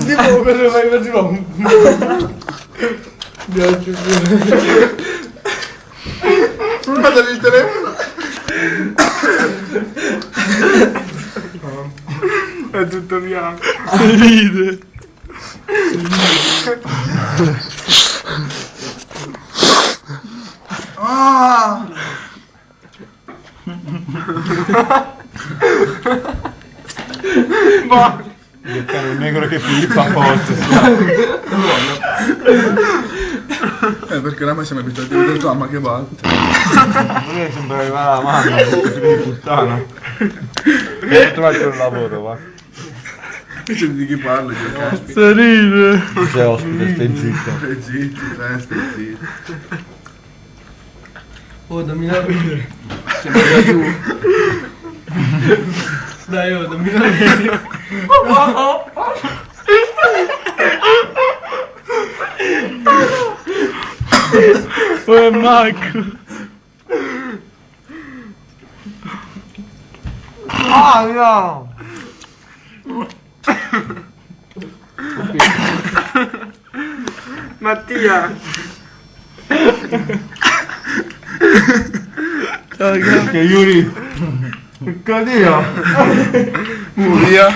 Tipo quello fai così va. Guardami il telefono. È tutto bianco. Si ride. Ah! Ma Il cane negro che Filippo a posto. Perché oramai siamo abituati a vedere tua mamma che batte. Non sembra arrivare la mamma, che di puttana. Devo trovare un lavoro, va. Invece di chi parla, io caspita. Si ride. Sei ospite, stai zitto. Stai zitto, stai zitto. oh, dammi la ridere. Sembra giù. Dai, oh, dammi la ridere. Oh, Marco. Ah, no. Mattia. Ciao, grazie, Yuri. Cadino. Via.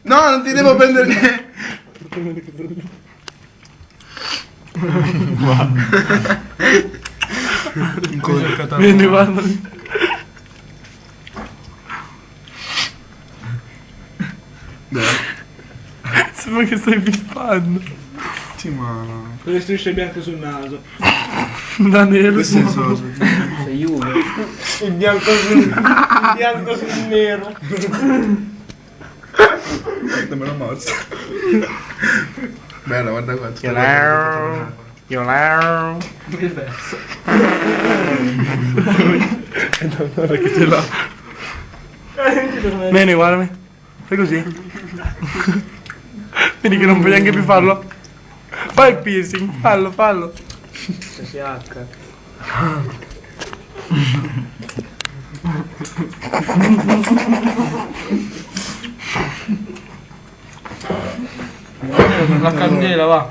No, non ti devo prendere niente. Vieni, guardami. Sembra che stai pippando. Sì, ma... Con le strisce bianche sul naso. Da nero. Che senso? Sei Juve. Il bianco sul nero. Me lo mostro. Bella, guarda qua. Io Il verso. Guarda che ce l'ha. Vieni, guardami. Fai così. Vedi che non puoi neanche più farlo. Fai il piercing, fallo. SH. La candela, va.